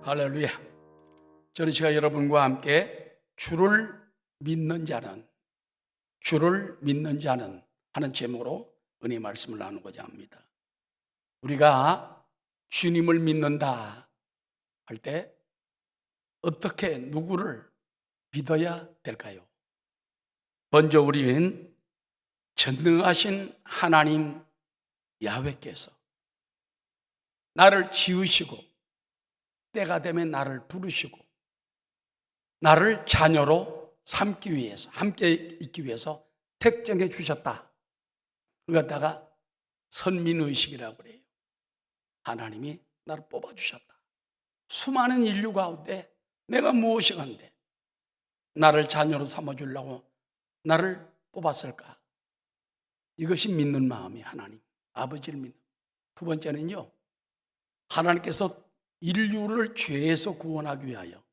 할렐루야. 저는 제가 여러분과 함께 주를 믿는 자는 하는 제목으로 은혜 말씀을 나누고자 합니다. 우리가 주님을 믿는다 할 때 어떻게 누구를 믿어야 될까요? 먼저 우리는 전능하신 하나님 야훼께서 나를 지으시고 때가 되면 나를 부르시고 나를 자녀로 삼기 위해서, 함께 있기 위해서 택정해 주셨다. 그걸 갖다가 선민의식이라고 그래요. 하나님이 나를 뽑아주셨다. 수많은 인류 가운데 내가 무엇이 간데 나를 자녀로 삼아주려고 나를 뽑았을까? 이것이 믿는 마음이 하나님, 아버지를 믿는. 두 번째는요, 하나님께서 인류를 죄에서 구원하기 위하여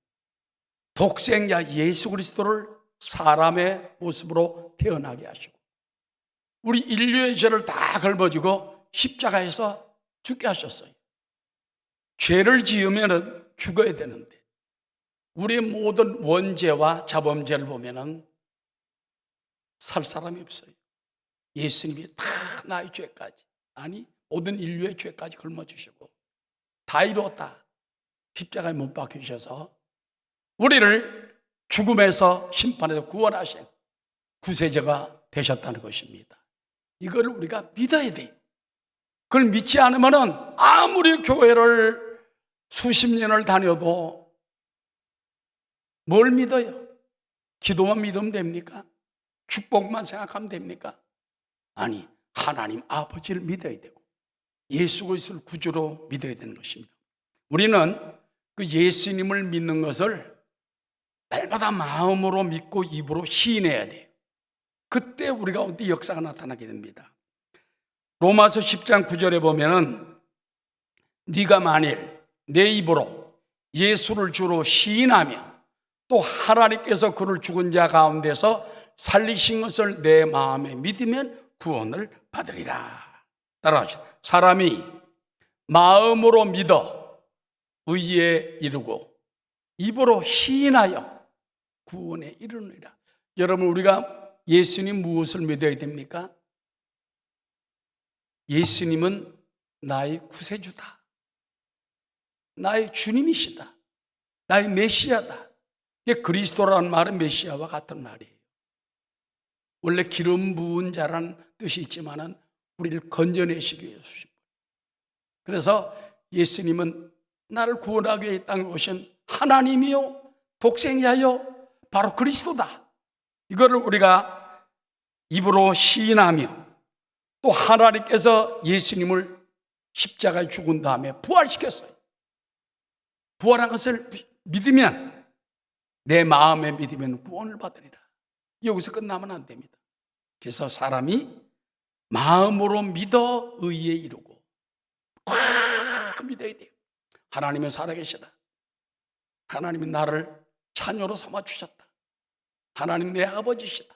독생자 예수 그리스도를 사람의 모습으로 태어나게 하시고 우리 인류의 죄를 다 걸머지고 십자가에서 죽게 하셨어요. 죄를 지으면 죽어야 되는데 우리의 모든 원죄와 자범죄를 보면 살 사람이 없어요. 예수님이 다 나의 죄까지, 아니 모든 인류의 죄까지 걸머주시고 다 이루었다. 십자가에 못 박히셔서 우리를 죽음에서 심판에서 구원하신 구세주가 되셨다는 것입니다. 이걸 우리가 믿어야 돼. 그걸 믿지 않으면 아무리 교회를 수십 년을 다녀도 뭘 믿어요? 기도만 믿으면 됩니까? 축복만 생각하면 됩니까? 아니, 하나님 아버지를 믿어야 되고 예수 그리스도를 구주로 믿어야 되는 것입니다. 우리는 그 예수님을 믿는 것을 날마다 마음으로 믿고 입으로 시인해야 돼요. 그때 우리 가운데 역사가 나타나게 됩니다. 로마서 10장 9절에 보면은 네가 만일 내 입으로 예수를 주로 시인하며 또 하나님께서 그를 죽은 자 가운데서 살리신 것을 내 마음에 믿으면 구원을 받으리라. 따라하시죠. 사람이 마음으로 믿어 의에 이르고 입으로 시인하여 구원에 이르느니라. 여러분, 우리가 예수님 무엇을 믿어야 됩니까? 예수님은 나의 구세주다. 나의 주님이시다. 나의 메시아다. 이게 그리스도라는 말은 메시아와 같은 말이에요. 원래 기름 부은 자라는 뜻이 있지만은 우리를 건져내시기 위해서 주신 거예요. 그래서 예수님은 나를 구원하기 위해 땅에 오신 하나님이요 독생자요 바로 그리스도다. 이거를 우리가 입으로 시인하며 또 하나님께서 예수님을 십자가에 죽은 다음에 부활시켰어요. 부활한 것을 믿으면 내 마음에 믿으면 구원을 받으리라. 여기서 끝나면 안 됩니다. 그래서 사람이 마음으로 믿어 의에 이르고 꽉 믿어야 돼요. 하나님은 살아계시다. 하나님은 나를 자녀로 삼아주셨다. 하나님 내 아버지시다.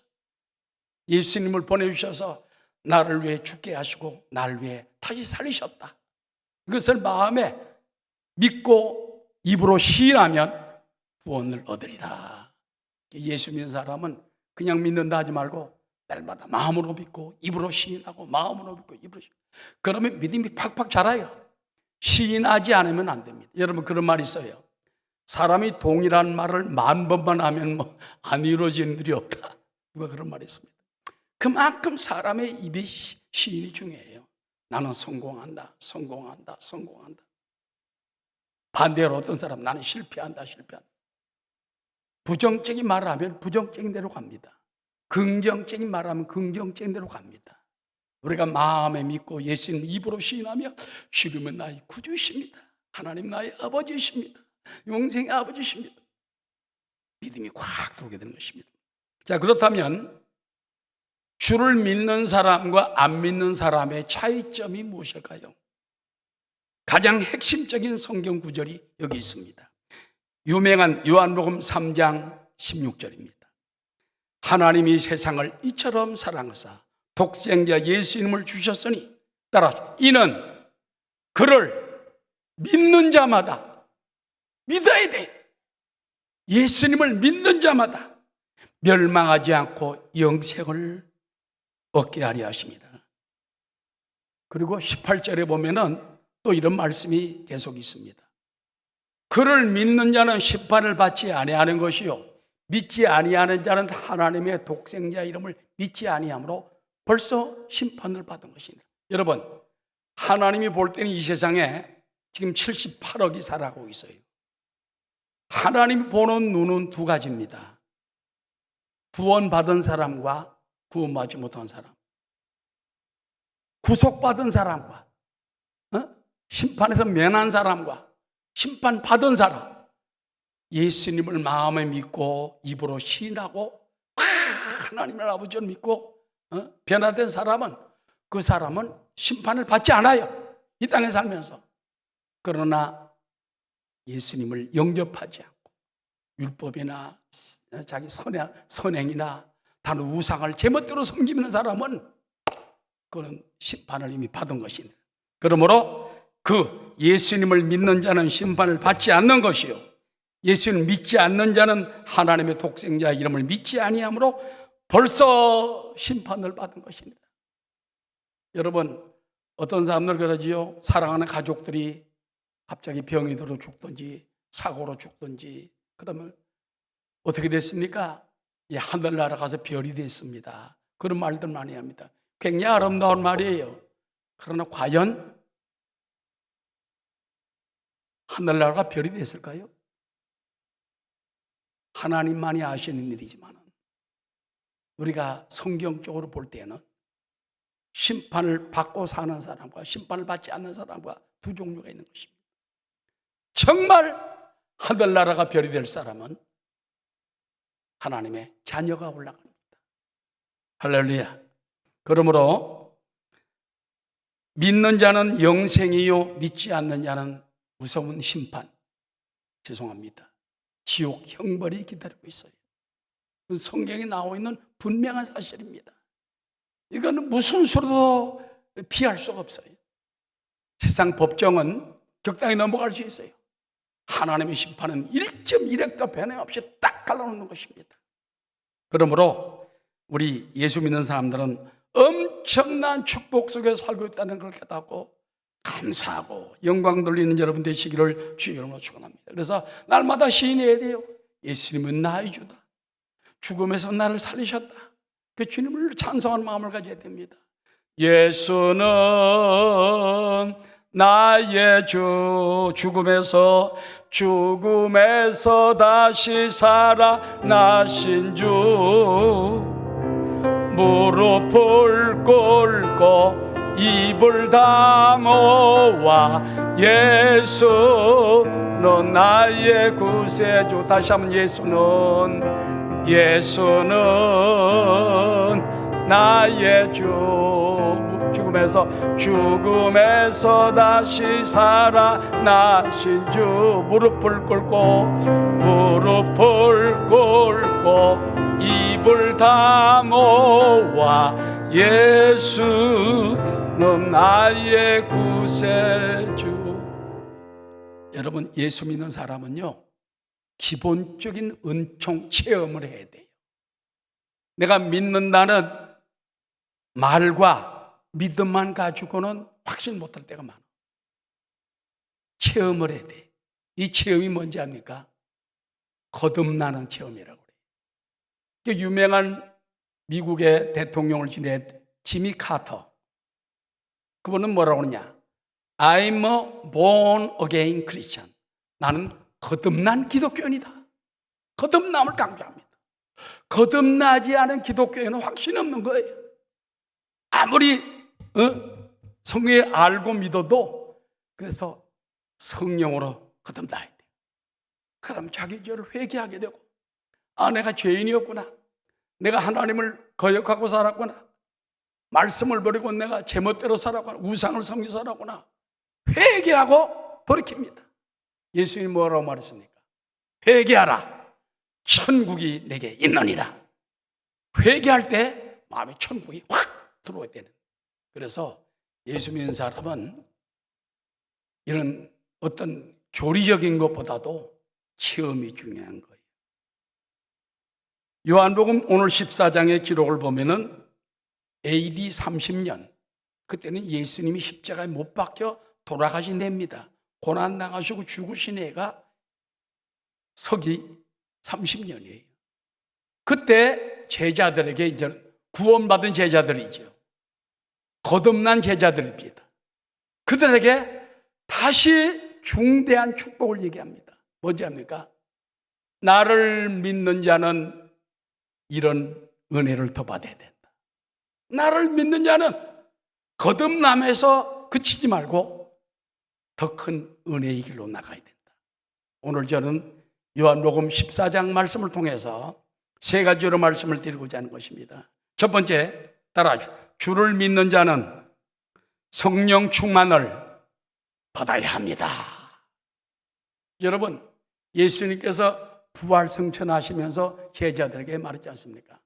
예수님을 보내주셔서 나를 위해 죽게 하시고 나를 위해 다시 살리셨다. 이것을 마음에 믿고 입으로 시인하면 구원을 얻으리라. 예수 믿는 사람은 그냥 믿는다 하지 말고 날마다 마음으로 믿고 입으로 시인하고 마음으로 믿고 입으로 시인하고 그러면 믿음이 팍팍 자라요. 시인하지 않으면 안 됩니다. 여러분, 그런 말이 있어요. 사람이 동일한 말을 10,000번만 하면 안 이루어지는 일이 없다. 누가 그런 말이 있습니다. 그만큼 사람의 입의 시인이 중요해요. 나는 성공한다. 반대로 어떤 사람 나는 실패한다. 부정적인 말을 하면 부정적인 대로 갑니다. 긍정적인 말을 하면 긍정적인 대로 갑니다. 우리가 마음에 믿고 예수님 입으로 시인하며 주님은 나의 구주이십니다. 하나님 나의 아버지이십니다. 영생의 아버지이십니다. 믿음이 꽉 들어오게 되는 것입니다. 자, 그렇다면 주를 믿는 사람과 안 믿는 사람의 차이점이 무엇일까요? 가장 핵심적인 성경 구절이 여기 있습니다. 유명한 요한복음 3장 16절입니다. 하나님이 세상을 이처럼 사랑하사 독생자 예수님을 주셨으니 따라 이는 그를 믿는 자마다 믿어야 돼. 예수님을 믿는 자마다 멸망하지 않고 영생을 얻게 하려 하십니다. 그리고 18절에 보면은 또 이런 말씀이 계속 있습니다. 그를 믿는 자는 심판을 받지 아니하는 것이요 믿지 아니하는 자는 하나님의 독생자 이름을 믿지 아니하므로 벌써 심판을 받은 것입니다. 여러분, 하나님이 볼 때는 이 세상에 지금 78억이 살아가고 있어요. 하나님이 보는 눈은 두 가지입니다. 구원받은 사람과 구원받지 못한 사람, 구속받은 사람과 심판에서 면한 사람과 심판받은 사람. 예수님을 마음에 믿고 입으로 시인하고 하나님을 아버지를 믿고 변화된 사람은, 그 사람은 심판을 받지 않아요, 이 땅에 살면서. 그러나 예수님을 영접하지 않고 율법이나 자기 선행이나 다른 우상을 제멋대로 섬기는 사람은 그는 심판을 이미 받은 것입니다. 그러므로 그 예수님을 믿는 자는 심판을 받지 않는 것이요 예수님을 믿지 않는 자는 하나님의 독생자 이름을 믿지 아니하므로 벌써 심판을 받은 것입니다. 여러분, 어떤 사람들 그러지요. 사랑하는 가족들이 갑자기 병이 들어 죽든지 사고로 죽든지 그러면 어떻게 됐습니까? 하늘나라 가서 별이 됐습니다. 그런 말들 많이 합니다. 굉장히 아름다운 말이에요. 그러나 과연 하늘나라가 별이 됐을까요? 하나님만이 아시는 일이지만 우리가 성경적으로 볼 때는 심판을 받고 사는 사람과 심판을 받지 않는 사람과 두 종류가 있는 것입니다. 정말 하늘나라가 별이 될 사람은 하나님의 자녀가 올라갑니다. 할렐루야. 그러므로 믿는 자는 영생이요 믿지 않는 자는 무서운 심판, 죄송합니다, 지옥 형벌이 기다리고 있어요. 성경에 나와 있는 분명한 사실입니다. 이거는 무슨 수로도 피할 수가 없어요. 세상 법정은 적당히 넘어갈 수 있어요. 하나님의 심판은 1.1획도 변함없이 딱 갈라놓는 것입니다. 그러므로 우리 예수 믿는 사람들은 엄청난 축복 속에 살고 있다는 걸 깨닫고 감사하고 영광 돌리는 여러분 되시기를 주의 이름으로 축원합니다. 그래서 날마다 시인해야 돼요. 예수님은 나의 주다. 죽음에서 나를 살리셨다. 그 주님을 찬송하는 마음을 가져야 됩니다. 예수는 나의 주, 죽음에서 다시 살아나신 주, 무릎을 꿇고 입을 다 모아 예수는 나의 구세주. 다시 한번 예수는 나의 주, 죽음에서 다시 살아나신 주, 무릎을 꿇고 입을 다 모아 예수는 나의 구세주. 여러분, 예수 믿는 사람은요 기본적인 은총 체험을 해야 돼요. 내가 믿는다는 말과 믿음만 가지고는 확신 못할 때가 많아. 체험을 해야 돼. 이 체험이 뭔지 압니까? 거듭나는 체험이라고 그래요. 유명한 미국의 대통령을 지낸 지미 카터, 그분은 뭐라고 그러냐? I'm a born again Christian. 나는 거듭난 기독교인이다. 거듭남을 강조합니다. 거듭나지 않은 기독교인은 확신이 없는 거예요. 아무리 성경에 알고 믿어도. 그래서 성령으로 거듭나야 돼요. 그럼 자기 죄를 회개하게 되고, 내가 죄인이었구나, 내가 하나님을 거역하고 살았구나, 말씀을 버리고 내가 제멋대로 살았구나, 우상을 섬기고 살았구나, 회개하고 돌이킵니다. 예수님이 뭐라고 말했습니까? 회개하라, 천국이 내게 있느니라. 회개할 때 마음에 천국이 확 들어오게 되는. 그래서 예수 믿는 사람은 이런 어떤 교리적인 것보다도 체험이 중요한 거예요. 요한복음 오늘 14장의 기록을 보면은 AD 30년, 그때는 예수님이 십자가에 못 박혀 돌아가신 해입니다. 고난당하시고 죽으신 해가 서기 30년이에요. 그때 제자들에게 이제 구원받은 제자들이죠. 거듭난 제자들입니다. 그들에게 다시 중대한 축복을 얘기합니다. 뭐지 합니까? 나를 믿는 자는 이런 은혜를 더 받아야 된다. 나를 믿는 자는 거듭남에서 그치지 말고 더 큰 은혜의 길로 나가야 된다. 오늘 저는 요한복음 14장 말씀을 통해서 세 가지로 말씀을 드리고자 하는 것입니다. 첫 번째, 따라하십시오. 주를 믿는 자는 성령 충만을 받아야 합니다. 여러분, 예수님께서 부활 승천하시면서 제자들에게 말했지 않습니까?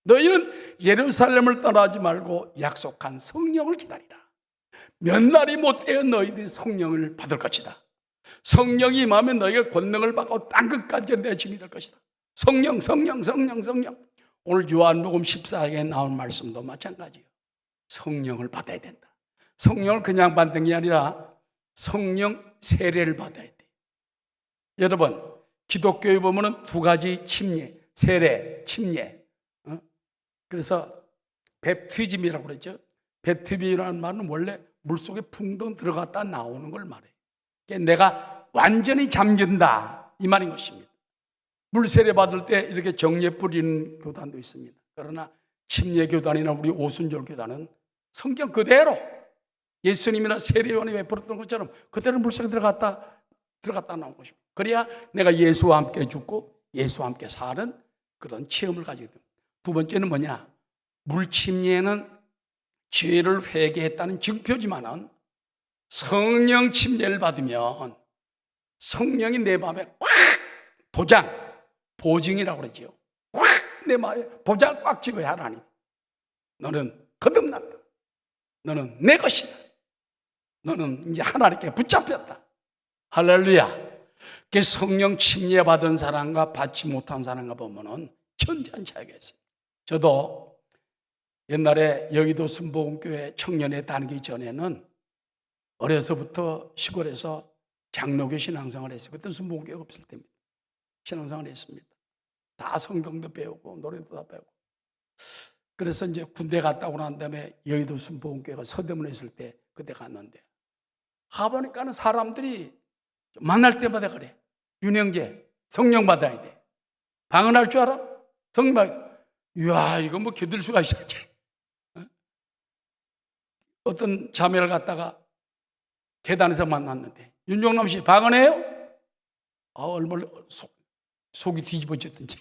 너희는 예루살렘을 떠나지 말고 약속한 성령을 기다리라. 몇 날이 못되어 너희들이 성령을 받을 것이다. 성령이 임하면 너희가 권능을 받고 땅끝까지 내 증이 될 것이다. 성령. 오늘 요한복음 14장에 나온 말씀도 마찬가지예요. 성령을 받아야 된다. 성령을 그냥 받는 게 아니라 성령 세례를 받아야 돼. 여러분, 기독교에 보면은 두 가지 침례, 세례, 침례. 그래서 베프티즘이라고 그랬죠. 베프티즘이라는 말은 원래 물속에 붕덩 들어갔다 나오는 걸 말해요. 내가 완전히 잠긴다, 이 말인 것입니다. 물세례 받을 때 이렇게 정예 뿌리는 교단도 있습니다. 그러나 침례 교단이나 우리 오순절 교단은 성경 그대로 예수님이나 세례요한이 베풀었던 것처럼 그대로 물속에 들어갔다 나온 것입니다. 그래야 내가 예수와 함께 죽고 예수와 함께 사는 그런 체험을 가지게 됩니다. 두 번째는 뭐냐? 물침례는 죄를 회개했다는 증표지만은 성령 침례를 받으면 성령이 내 마음에 꽉 보증이라고 그러죠. 꽉 내 마음에 도장 꽉 찍어야 하나님. 너는 거듭났다. 너는 내 것이다. 너는 이제 하나님께 붙잡혔다. 할렐루야. 그 성령 침례 받은 사람과 받지 못한 사람과 보면은 천지한 차이가 있어요. 저도 옛날에 여의도 순복음교회 청년회 다니기 전에는 어려서부터 시골에서 장로교 신앙생활을 했어요. 그때 순복음교회가 없을 때입니다. 신앙생활을 했습니다. 다 성경도 배우고 노래도 다 배우고. 그래서 이제 군대 갔다 오고 난 다음에 여의도 순복음교회가 서대문에 있을 때 그때 갔는데 가보니까는 사람들이 만날 때마다 그래. 윤영재 성령 받아야 돼. 방언할 줄 알아? 성령 받아야 돼. 이야, 이거 뭐 견딜 수가 있었지. 어떤 자매를 갖다가 계단에서 만났는데 윤종남 씨 방언해요? 얼마나 속이 뒤집어졌던지.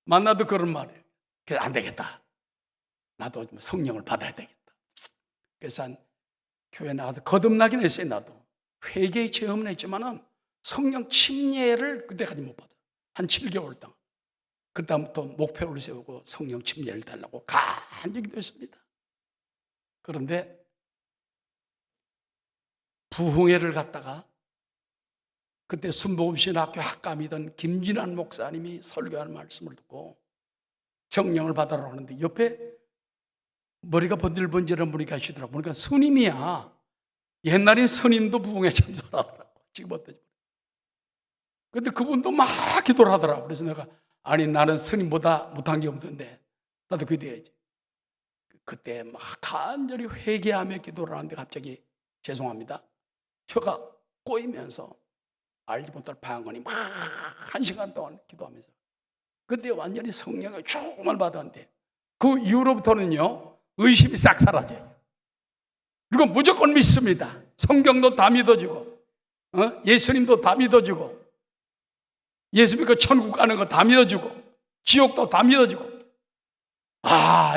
만나도 그런 말이에요. 그래서 안 되겠다. 나도 성령을 받아야 되겠다. 그래서 교회 나가서 거듭나긴 했어요. 나도 회개의 체험은 했지만은 성령 침례를 그때까지 못 받아. 한 7개월 동안. 그 다음부터 목표를 세우고 성령 침례를 달라고 간절히 기도했습니다. 그런데 부흥회를 갔다가 그때 순복음신학교 학감이던 김진환 목사님이 설교하는 말씀을 듣고 성령을 받으라고 하는데 옆에 머리가 번질번질한 분이 계시더라고요. 그러니까 스님이야. 옛날에 스님도 부흥회 참석하더라고. 지금 어떠지? 근데 그분도 막 기도를 하더라고. 그래서 내가 아니 나는 스님보다 못한 게 없는데 나도 기도해야지. 그때 막 간절히 회개하며 기도를 하는데 갑자기 죄송합니다. 혀가 꼬이면서 알지 못할 방언이 막 1시간 동안 기도하면서 그때 완전히 성령을 충만을 받았는데 그 이후로부터는요 의심이 싹 사라져요. 그리고 무조건 믿습니다. 성경도 다 믿어주고 예수님도 다 믿어주고 예수 믿고 천국 가는 거 다 믿어주고 지옥도 다 믿어주고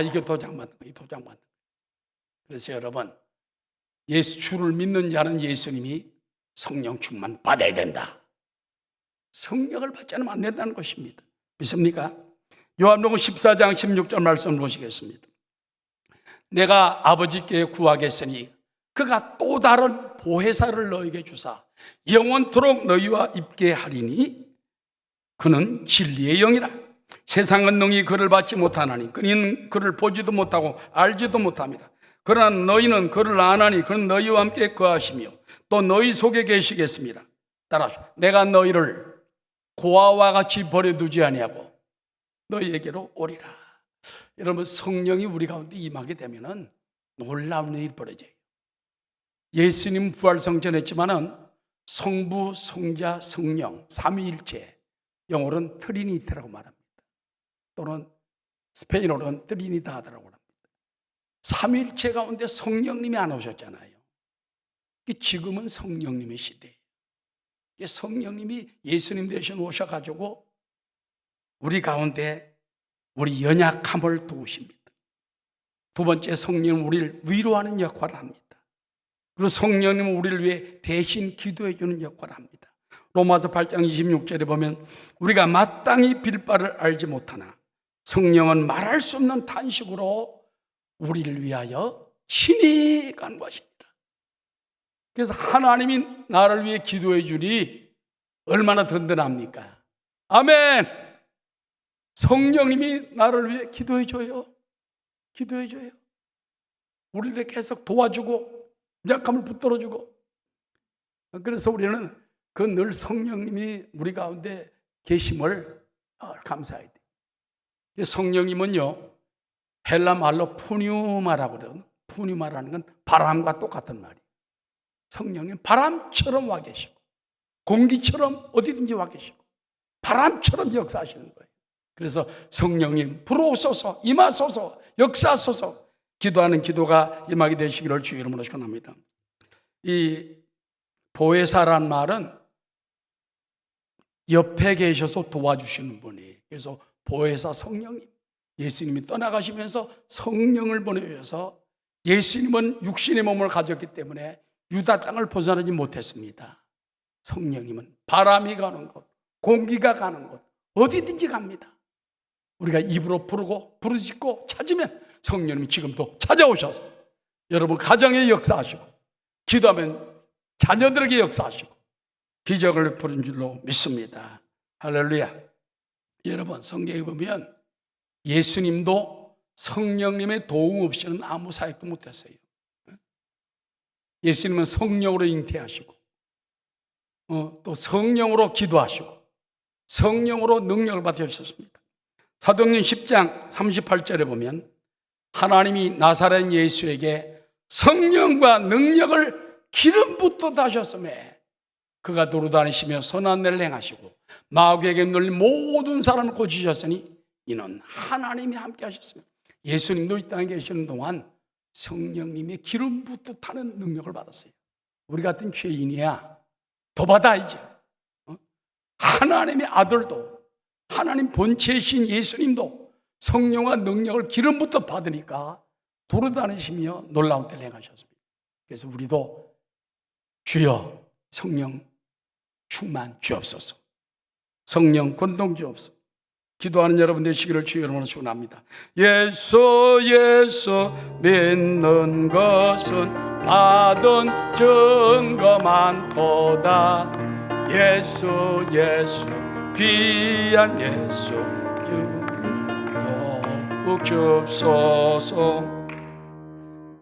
이게 도장 맞는 거예요. 도장 맞는 거예요. 그래서 여러분 예수 주를 믿는 자는 예수님이 성령 충만 받아야 된다. 성령을 받지 않으면 안 된다는 것입니다. 믿습니까? 요한복음 14장 16절 말씀 보시겠습니다. 내가 아버지께 구하겠으니 그가 또 다른 보혜사를 너에게 주사 영원토록 너희와 있게 하리니 그는 진리의 영이라. 세상은 능히 그를 받지 못하나니 그는 그를 보지도 못하고 알지도 못합니다. 그러나 너희는 그를 아나니 그는 너희와 함께 거하시며 또 너희 속에 계시겠습니다. 따라서 내가 너희를 고아와 같이 버려두지 아니하고 너희에게로 오리라. 여러분, 성령이 우리 가운데 임하게 되면은 놀라운 일이 벌어져요. 예수님 부활성전했지만은 성부, 성자, 성령 삼위일체, 영어로는 트리니티라고 말합니다. 또는 스페인어로는 트리니다드라고 합니다. 삼위일체 가운데 성령님이 안 오셨잖아요. 지금은 성령님의 시대예요. 성령님이 예수님 대신 오셔가지고 우리 가운데 우리 연약함을 도우십니다. 두 번째, 성령은 우리를 위로하는 역할을 합니다. 그리고 성령님은 우리를 위해 대신 기도해 주는 역할을 합니다. 로마서 8장 26절에 보면 우리가 마땅히 빌 바를 알지 못하나 성령은 말할 수 없는 탄식으로 우리를 위하여 친히 간구하십니다. 그래서 하나님이 나를 위해 기도해 주니 얼마나 든든합니까? 아멘! 성령님이 나를 위해 기도해 줘요. 기도해 줘요. 우리를 계속 도와주고 약함을 붙들어주고. 그래서 우리는 그 늘 성령님이 우리 가운데 계심을 감사해야 돼요. 성령님은요, 헬라 말로 푸뉴마라고 그래요. 푸뉴마라는 건 바람과 똑같은 말이에요. 성령님 바람처럼 와 계시고 공기처럼 어디든지 와 계시고 바람처럼 역사하시는 거예요. 그래서 성령님 불어오소서, 임하소서, 역사하소서, 기도하는 기도가 임하게 되시기를 주의 이름으로 축원합니다. 이 보혜사란 말은 옆에 계셔서 도와주시는 분이에요. 그래서 보혜사 성령님, 예수님이 떠나가시면서 성령을 보내셔서 예수님은 육신의 몸을 가졌기 때문에 유다 땅을 벗어나지 못했습니다. 성령님은 바람이 가는 곳, 공기가 가는 곳, 어디든지 갑니다. 우리가 입으로 부르고 부르짖고 찾으면 성령님이 지금도 찾아오셔서 여러분 가정에 역사하시고 기도하면 자녀들에게 역사하시고 기적을 부른 줄로 믿습니다. 할렐루야. 여러분, 성경에 보면 예수님도 성령님의 도움 없이는 아무 사역도 못했어요. 예수님은 성령으로 잉태하시고 또 성령으로 기도하시고 성령으로 능력을 받으셨습니다. 사도행전 10장 38절에 보면 하나님이 나사렛 예수에게 성령과 능력을 기름 붓고 다셨음에 그가 도로다니시며 선한 일을 행하시고 마귀에게 눌린 모든 사람을 고치셨으니 이는 하나님이 함께 하셨습니다. 예수님도 이 땅에 계시는 동안 성령님의 기름 붓고 타는 능력을 받았어요. 우리 같은 죄인이야 더 받아야지. 하나님의 아들도 하나님 본체이신 예수님도 성령과 능력을 기름부터 받으니까 두루다니시며 놀라운 일을 행하셨습니다. 그래서 우리도 주여 성령 충만 주옵소서, 성령 권동 주옵소서. 기도하는 여러분 되시기를 주의 이름으로 축원합니다. 예수 예수 믿는 것은 받은 증거 많도다. 예수 예수 귀한 예수 더욱 주옵소서.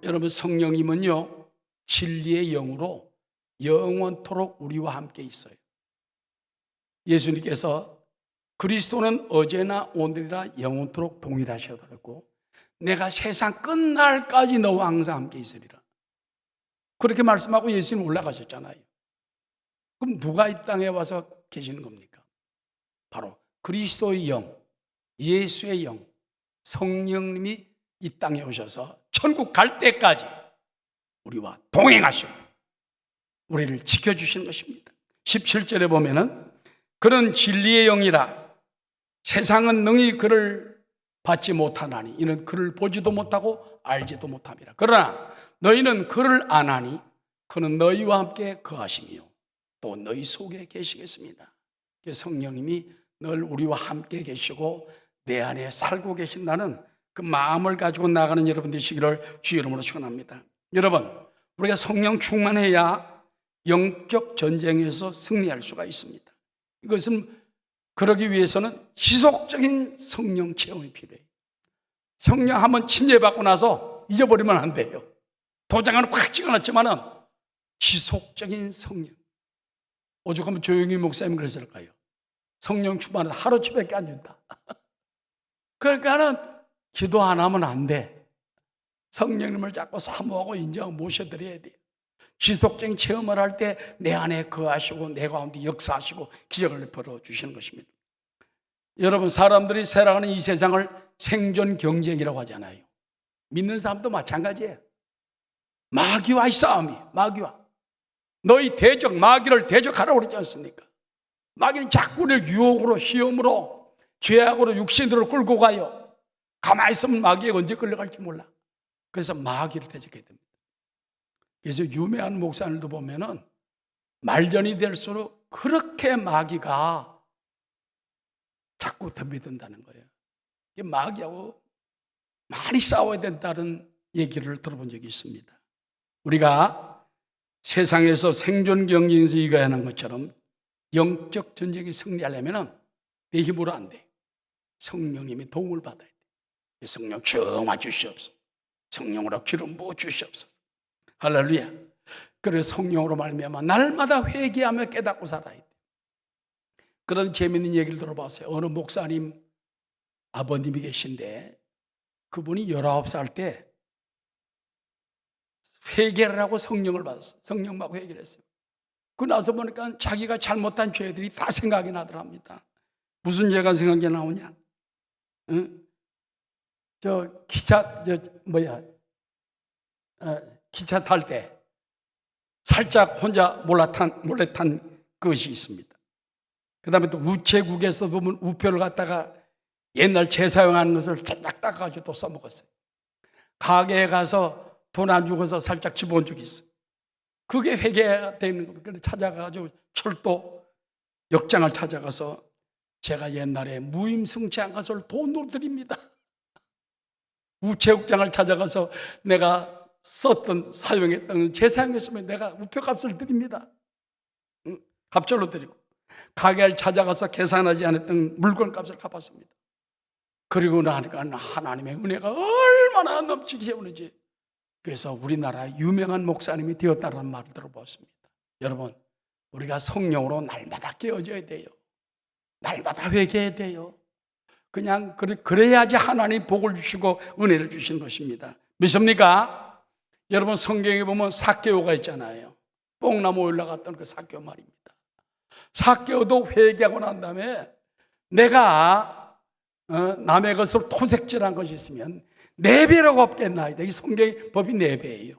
여러분, 성령님은요 진리의 영으로 영원토록 우리와 함께 있어요. 예수님께서 그리스도는 어제나 오늘이라 영원토록 동일하시더라고. 내가 세상 끝날까지 너와 항상 함께 있으리라. 그렇게 말씀하고 예수님 올라가셨잖아요. 그럼 누가 이 땅에 와서 계시는 겁니까? 바로 그리스도의 영, 예수의 영, 성령님이 이 땅에 오셔서 천국 갈 때까지 우리와 동행하시고 우리를 지켜주시는 것입니다. 17절에 보면은 그는 진리의 영이라 세상은 능히 그를 받지 못하나니 이는 그를 보지도 못하고 알지도 못함이라. 그러나 너희는 그를 아나니 그는 너희와 함께 거하시며 또 너희 속에 계시겠습니다. 성령님이 늘 우리와 함께 계시고 내 안에 살고 계신다는 그 마음을 가지고 나가는 여러분 되시기를 주의 이름으로 축원합니다. 여러분, 우리가 성령 충만해야 영적 전쟁에서 승리할 수가 있습니다. 이것은 그러기 위해서는 지속적인 성령 체험이 필요해요. 성령 한번 침례받고 나서 잊어버리면 안 돼요. 도장은 확 찍어놨지만은 지속적인 성령. 오죽하면 조용히 목사님 그랬을까요? 성령 충만은 하루치밖에 안 준다. 그러니까는 기도 안 하면 안 돼. 성령님을 자꾸 사모하고 인정하고 모셔드려야 돼요. 지속적인 체험을 할 때 내 안에 거하시고 내 가운데 역사하시고 기적을 벌어주시는 것입니다. 여러분, 사람들이 살아가는 이 세상을 생존 경쟁이라고 하잖아요. 믿는 사람도 마찬가지예요. 마귀와의 싸움이, 마귀와. 너희 대적, 마귀를 대적하라고 그러지 않습니까? 마귀는 자꾸 우리를 유혹으로, 시험으로, 죄악으로, 육신으로 끌고 가요. 가만히 있으면 마귀에 언제 끌려갈지 몰라. 그래서 마귀를 대적해야 됩니다. 그래서 유명한 목사님도 보면은 말년이 될수록 그렇게 마귀가 자꾸 덤비든다는 거예요. 마귀하고 많이 싸워야 된다는 얘기를 들어본 적이 있습니다. 우리가 세상에서 생존 경쟁에서 이겨야 하는 것처럼 영적 전쟁에 승리하려면 내 힘으로 안 돼. 성령님의 도움을 받아야 돼. 성령 충만 주시옵소서. 성령으로 기름 부어 주시옵소서. 할렐루야. 그래서 성령으로 말미암아 날마다 회개하며 깨닫고 살아야 돼. 그런 재미있는 얘기를 들어봤어요. 어느 목사님 아버님이 계신데 그분이 19살 때 회개를 하고 성령을 받았어요. 성령 받고 회개를 했어요. 그 나서 보니까 자기가 잘못한 죄들이 다 생각이 나더랍니다. 무슨 죄가 생각이 나오냐? 응? 기차 탈 때 살짝 혼자 몰래 탄 것이 있습니다. 그 다음에 또 우체국에서 보면 우표를 갖다가 옛날 재사용하는 것을 쫙 닦아가지고 또 써먹었어요. 가게에 가서 돈 안 주고서 살짝 집어온 적이 있어요. 그게 회개가 되는 겁니다. 그래서 찾아가가지고 철도 역장을 찾아가서 제가 옛날에 무임승차한 것을 돈으로 드립니다. 우체국장을 찾아가서 내가 썼던 사용했던 재사용했으면 내가 우표값을 드립니다. 갑절로 드리고 가게를 찾아가서 계산하지 않았던 물건값을 갚았습니다. 그리고 나니까 하나님의 은혜가 얼마나 넘치게 세우는지. 그래서 우리나라 유명한 목사님이 되었다는 말을 들어봤습니다. 여러분, 우리가 성령으로 날마다 깨어져야 돼요. 날마다 회개해야 돼요. 그냥 그래야지 하나님 복을 주시고 은혜를 주시는 것입니다. 믿습니까? 여러분, 성경에 보면 삭개오가 있잖아요. 뽕나무 올라갔던 그 삭개오 말입니다. 삭개오도 회개하고 난 다음에 내가 남의 것을 토색질한 것이 있으면 4배라고 없겠나이다. 이 성경의 법이 4배예요.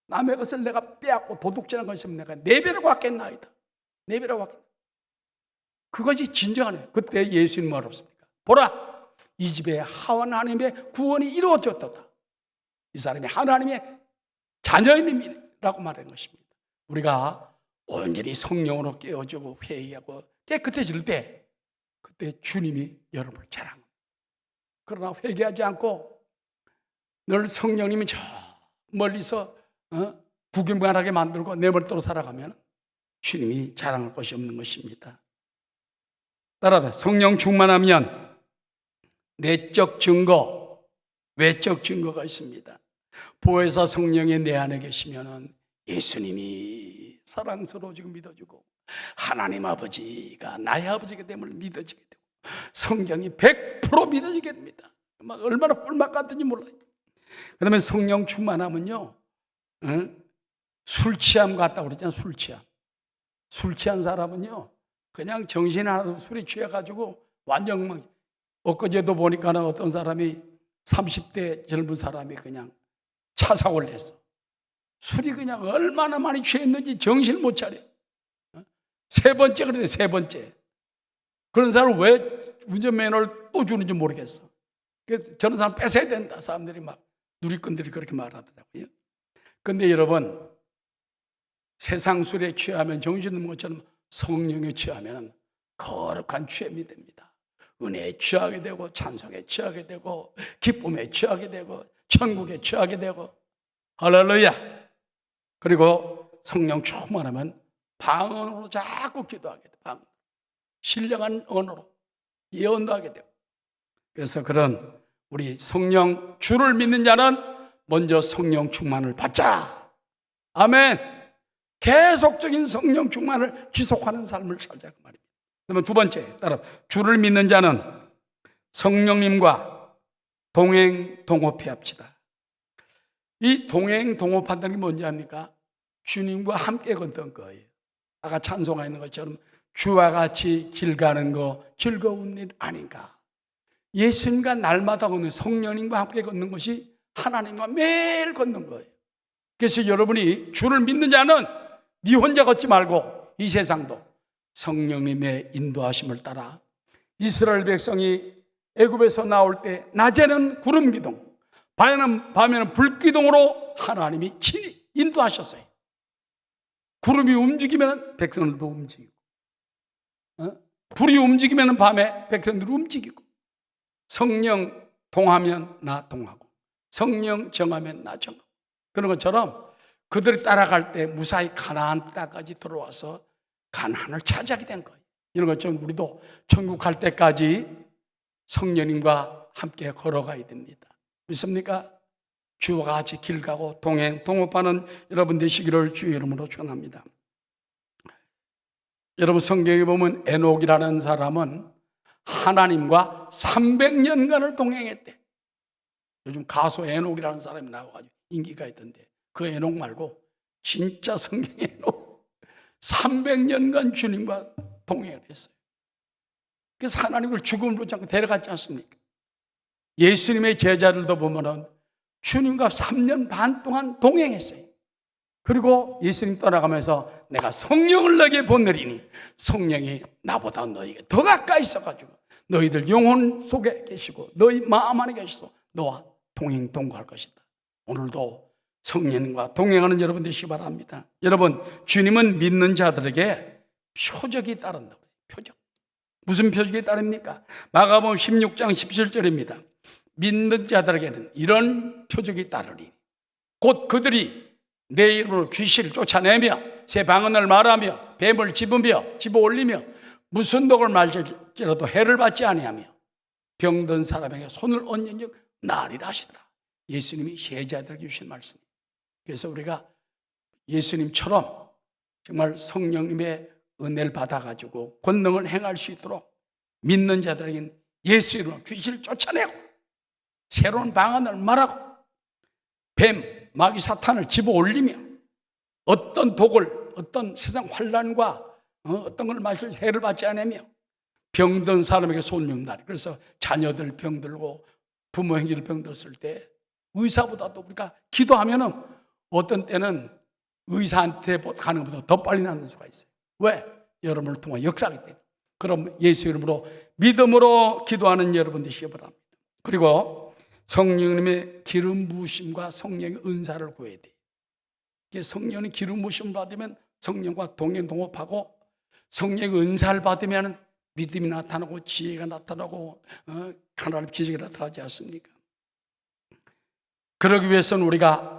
남의 것을 내가 빼앗고 도둑질한 것이 있으면 내가 4배라고 받겠나이다. 4배라고 받겠다. 그것이 진정한, 그때 예수님 말 없습니까? 보라, 이 집에 하나님의 구원이 이루어졌도다. 이 사람이 하나님의 자녀임이라고 말하는 것입니다. 우리가 온전히 성령으로 깨어지고 회개하고 깨끗해질 때 그때 주님이 여러분을 자랑합니다. 그러나 회개하지 않고 늘 성령님이 저 멀리서 구김간하게 만들고 내버려두고 살아가면 주님이 자랑할 것이 없는 것입니다. 따라서 성령 충만하면 내적 증거, 외적 증거가 있습니다. 보혜사 성령이 내 안에 계시면 예수님이 사랑스러워지고 믿어지고 하나님 아버지가 나의 아버지가 됨을 믿어지게 되고 성경이 100% 믿어지게 됩니다. 막 얼마나 꿀맛 같은지 몰라요. 그 다음에 성령 충만하면요, 술 취함 같다고 그러잖아요. 술 취함. 술 취한 사람은요 그냥 정신 하나도 술에 취해가지고 완전 막, 엊그제도 보니까는 어떤 사람이 30대 젊은 사람이 그냥 차 사고를 했어. 술이 그냥 얼마나 많이 취했는지 정신을 못 차려. 3번째 그래요. 3번째. 그런 사람을 왜 운전면허를 또 주는지 모르겠어. 그래서 저런 사람 뺏어야 된다. 사람들이 막 누리꾼들이 그렇게 말하더라고요. 그런데 여러분, 세상 술에 취하면 정신없는 것처럼 성령에 취하면 거룩한 취함이 됩니다. 은혜에 취하게 되고 찬송에 취하게 되고 기쁨에 취하게 되고 천국에 취하게 되고 할렐루야. 그리고 성령 충만하면 방언으로 자꾸 기도하게 돼. 방언. 신령한 언어로 예언도 하게 되고. 그래서 그런 우리 성령 주를 믿는 자는 먼저 성령 충만을 받자. 아멘. 계속적인 성령 충만을 지속하는 삶을 살자 그 말입니다. 그러면 두 번째, 따라 주를 믿는 자는 성령님과 동행 동업해 합시다. 이 동행 동업한다는 게 뭔지 압니까? 주님과 함께 걷던 거예요. 아까 찬송가 있는 것처럼 주와 같이 길 가는 거 즐거운 일 아닌가. 예수님과 날마다 걷는, 성령님과 함께 걷는 것이 하나님과 매일 걷는 거예요. 그래서 여러분이 주를 믿는 자는 네 혼자 걷지 말고 이 세상도 성령님의 인도하심을 따라, 이스라엘 백성이 애굽에서 나올 때 낮에는 구름 기둥, 밤에는 불 기둥으로 하나님이 친히 인도하셨어요. 구름이 움직이면 백성들도 움직이고, 불이 움직이면 밤에 백성들이 움직이고, 성령 동하면 나 동하고, 성령 정하면 나 정하고, 그런 것처럼 그들이 따라갈 때 무사히 가나안 땅까지 들어와서 가나안을 차지하게 된 거예요. 이런 것처럼 우리도 천국 갈 때까지 성령님과 함께 걸어가야 됩니다. 믿습니까? 주와 같이 길 가고 동행 동업하는 여러분 되시기를 주의 이름으로 축원합니다. 여러분, 성경에 보면 에녹이라는 사람은 하나님과 300년간을 동행했대. 요즘 가수 에녹이라는 사람이 나와가지고 인기가 있던데, 그 에녹 말고 진짜 성경 에녹 300년간 주님과 동행을 했어요. 그래서 하나님을 죽음으로 자꾸 데려갔지 않습니까? 예수님의 제자들도 보면은 주님과 3년 반 동안 동행했어요. 그리고 예수님 떠나가면서 내가 성령을 너에게 보내리니 성령이 나보다 너에게 더 가까이 있어가지고 너희들 영혼 속에 계시고 너희 마음 안에 계시고 너와 동행 동거할 것이다. 오늘도 성령과 동행하는 여러분 되시기 바랍니다. 여러분, 주님은 믿는 자들에게 표적이 따른다고요. 표적. 무슨 표적이 따릅니까? 마가복음 16장 17절입니다. 믿는 자들에게는 이런 표적이 따르리. 곧 그들이 내 이름으로 귀신을 쫓아내며 새 방언을 말하며 뱀을 집어 올리며 무슨 독을 말질지라도 해를 받지 아니하며 병든 사람에게 손을 얹은 즉 나으리라 하시더라. 예수님이 제자들에게 주신 말씀입니다. 그래서 우리가 예수님처럼 정말 성령님의 은혜를 받아가지고 권능을 행할 수 있도록 믿는 자들에게는 예수 이름으로 귀신을 쫓아내고 새로운 방언을 말하고 뱀, 마귀 사탄을 집어 올리며 어떤 독을, 어떤 세상 환난과 어떤 걸 마실 해를 받지 않으며 병든 사람에게 손을 얹나리. 그래서 자녀들 병들고 부모 형제들 병들었을 때 의사보다도 우리가 기도하면은 어떤 때는 의사한테 가는 것보다 더 빨리 낫는 수가 있어요. 왜? 여러분을 통해 역사하기 때문에. 그럼 예수 이름으로 믿음으로 기도하는 여러분 되시기 바랍니다. 그리고 성령님의 기름 부으심과 성령의 은사를 구해야 돼요. 성령의 기름 부으심을 받으면 성령과 동행 동업하고 성령의 은사를 받으면 믿음이 나타나고 지혜가 나타나고 하나님 기적이 나타나지 않습니까? 그러기 위해서는 우리가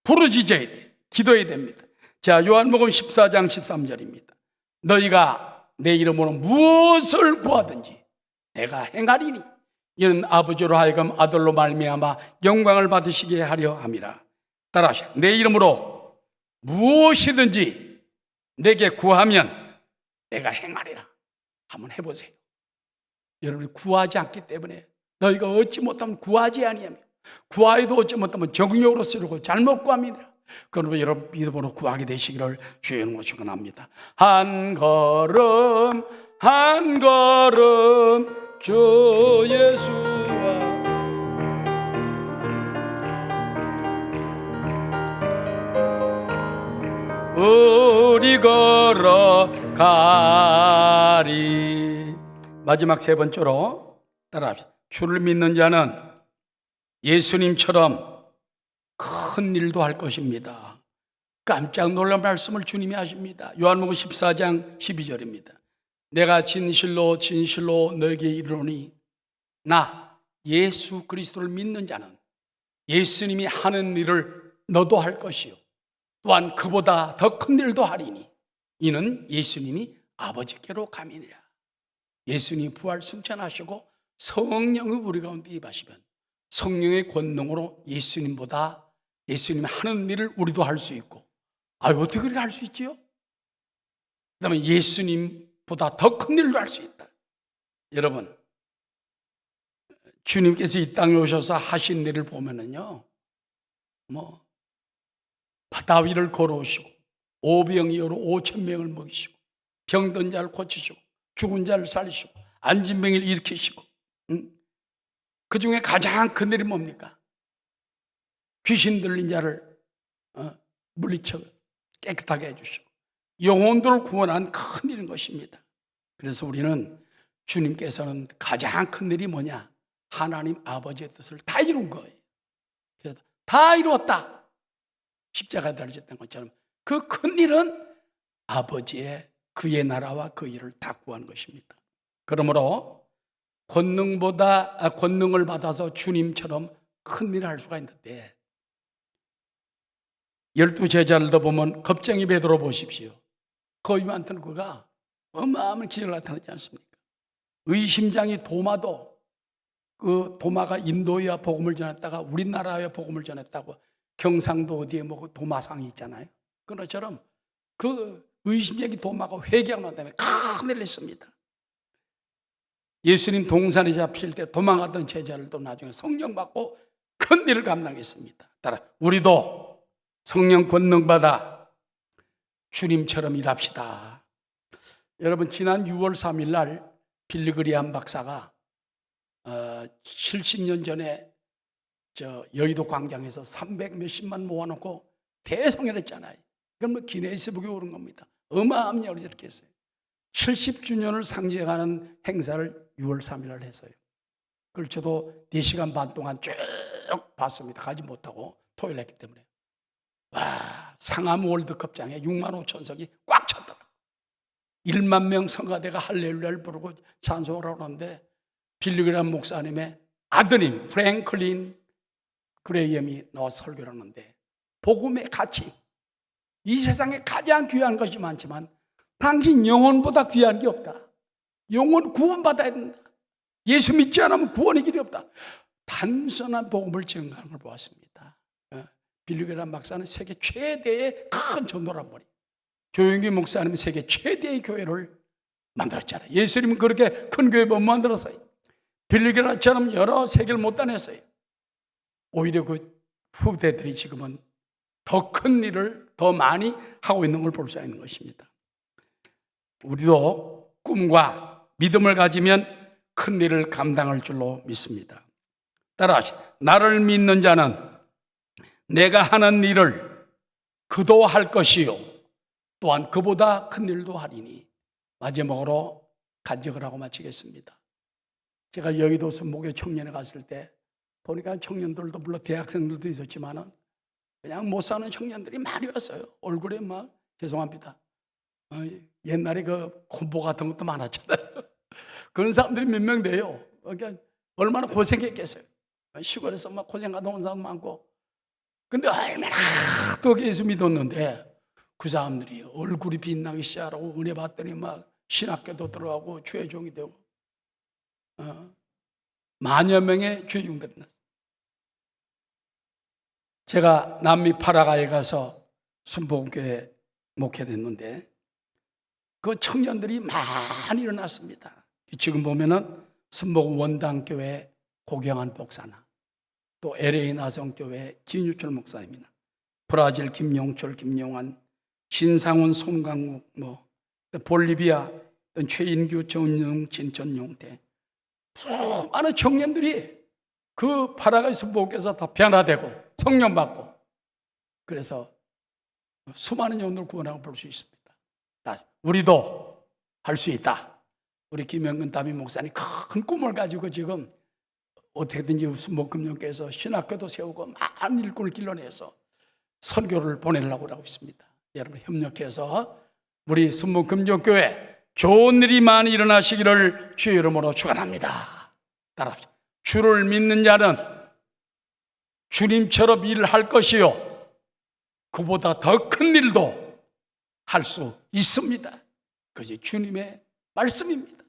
부르짖어야 돼요. 기도해야 됩니다. 자, 요한복음 14장 13절입니다. 너희가 내 이름으로 무엇을 구하든지 내가 행하리니 이는 아버지로 하여금 아들로 말미암아 영광을 받으시게 하려 함이라. 따라하시오. 내 이름으로 무엇이든지 내게 구하면 내가 행하리라. 한번 해보세요. 여러분이 구하지 않기 때문에 너희가 얻지 못하면 구하지 아니하며 구하여도 얻지 못하면 정욕으로 쓰려고 잘못 구합니다. 그러면 여러분 믿음으로 구하게 되시기를 주의 이름으로 축원합니다. 한 걸음 한 걸음 주 예수와 우리 걸어가리. 마지막 세 번째로 따라합시다. 주를 믿는 자는 예수님처럼 큰 일도 할 것입니다. 깜짝 놀란 말씀을 주님이 하십니다. 요한복음 14장 12절입니다. 내가 진실로 진실로 너에게 이르노니 나 예수 그리스도를 믿는 자는 예수님이 하는 일을 너도 할 것이요 또한 그보다 더 큰 일도 하리니 이는 예수님이 아버지께로 가미니라. 예수님이 부활 승천하시고 성령이 우리 가운데 임하시면 성령의 권능으로 예수님보다 예수님이 하는 일을 우리도 할 수 있고, 어떻게 그렇게 할 수 있지요? 그 다음에 예수님보다 더 큰 일도 할 수 있다. 여러분, 주님께서 이 땅에 오셔서 하신 일을 보면은요, 바다 위를 걸어오시고 오병이어로 5,000명을 먹이시고 병든 자를 고치시고 죽은 자를 살리시고 앉은 병을 일으키시고, 그 중에 가장 큰 일이 뭡니까? 귀신 들린 자를 물리쳐 깨끗하게 해주시고 영혼들을 구원한 큰 일인 것입니다. 그래서 우리는 주님께서는 가장 큰 일이 뭐냐? 하나님 아버지의 뜻을 다 이룬 거예요. 그래서 다 이루었다. 십자가에 달리셨던 것처럼 그 큰 일은 아버지의 그의 나라와 그 일을 다 구한 것입니다. 그러므로 권능을 받아서 주님처럼 큰 일을 할 수가 있는데, 12제자들도 보면 겁쟁이 베드로 보십시오. 거기만큼 그가 어마어마한 기적을 나타나지 않습니까? 의심장이 도마도, 그 도마가 인도에 복음을 전했다가 우리나라에 복음을 전했다고, 경상도 어디에 도마상이 있잖아요. 그런 것처럼 그 의심장이 도마가 회개하고 난 다음에 큰 일을 했습니다. 예수님 동산에 잡힐 때 도망가던 제자들도 나중에 성령 받고 큰 일을 감당했습니다. 따라 우리도 성령 권능 받아 주님처럼 일합시다. 여러분, 지난 6월 3일 날 빌리그리암 박사가 70년 전에 여의도 광장에서 300 몇십만 모아놓고 대성회를 했잖아요. 그건 기네스북에 오른 겁니다. 어마어마한 일을 이렇게 했어요. 70주년을 상징하는 행사를 6월 3일 날 했어요. 그걸 저도 4시간 반 동안 쭉 봤습니다. 가지 못하고 토요일 했기 때문에. 와, 상암 월드컵장에 6만 5천석이 꽉 찼더라고요. 1만 명 성가대가 할렐루야를 부르고 찬송을 하는데 빌리그리암 목사님의 아드님 프랭클린 그레이엄이 나와서 설교를 하는데, 복음의 가치, 이 세상에 가장 귀한 것이 많지만 당신 영혼보다 귀한 게 없다. 영혼 구원받아야 된다. 예수 믿지 않으면 구원의 길이 없다. 단순한 복음을 증거하는 걸 보았습니다. 빌리그리암 박사는 세계 최대의 큰 전도란 말이에요. 조용기 목사님은 세계 최대의 교회를 만들었잖아요. 예수님은 그렇게 큰 교회 못 만들었어요. 빌리그리암처럼 여러 세계를 못 다녔어요. 오히려 그 후대들이 지금은 더 큰 일을 더 많이 하고 있는 걸 볼 수 있는 것입니다. 우리도 꿈과 믿음을 가지면 큰 일을 감당할 줄로 믿습니다. 따라하시죠. 나를 믿는 자는 내가 하는 일을 그도 할 것이요 또한 그보다 큰 일도 하리니. 마지막으로 간증을 하고 마치겠습니다. 제가 여의도 순복의 청년에 갔을 때 보니까 청년들도 물론 대학생들도 있었지만은 그냥 못 사는 청년들이 많이 왔어요. 얼굴에 막 죄송합니다. 옛날에 그 콤보 같은 것도 많았잖아요. 그런 사람들이 몇 명 돼요. 그러니까 얼마나 고생했겠어요. 시골에서 막 고생하다 온 사람 많고. 근데 얼마나 또 예수 믿었는데 그 사람들이 얼굴이 빛나기 시작하고 은혜 받더니 막 신학교도 들어가고 죄종이 되고 만여 명의 죄종들이 났어요. 제가 남미 파라과이에 가서 순복음교회 목회를 했는데 그 청년들이 많이 일어났습니다. 지금 보면은 순복음 원당교회 고경한 목사나 또 LA 나성교회 진유철 목사입니다. 브라질 김용철, 김용환, 신상훈, 송강욱, 볼리비아 최인규, 정영, 진천용태 수많은 청년들이 그 파라과이 순복음교회에서 다 변화되고 성령 받고 그래서 수많은 영혼을 구원하고 볼 수 있습니다. 우리도 할 수 있다. 우리 김영근 담임 목사님 큰 꿈을 가지고 지금 어떻게든지 순복음교회에서 신학교도 세우고 많은 일꾼을 길러내서 선교를 보내려고 하고 있습니다. 여러분 협력해서 우리 순복음교회 좋은 일이 많이 일어나시기를 주의 이름으로 축원합니다. 따라합시다. 주를 믿는 자는 주님처럼 일을 할 것이요 그보다 더 큰 일도 할 수 있습니다. 그것이 주님의 말씀입니다.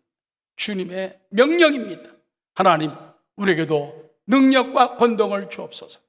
주님의 명령입니다. 하나님, 우리에게도 능력과 권능을 주옵소서.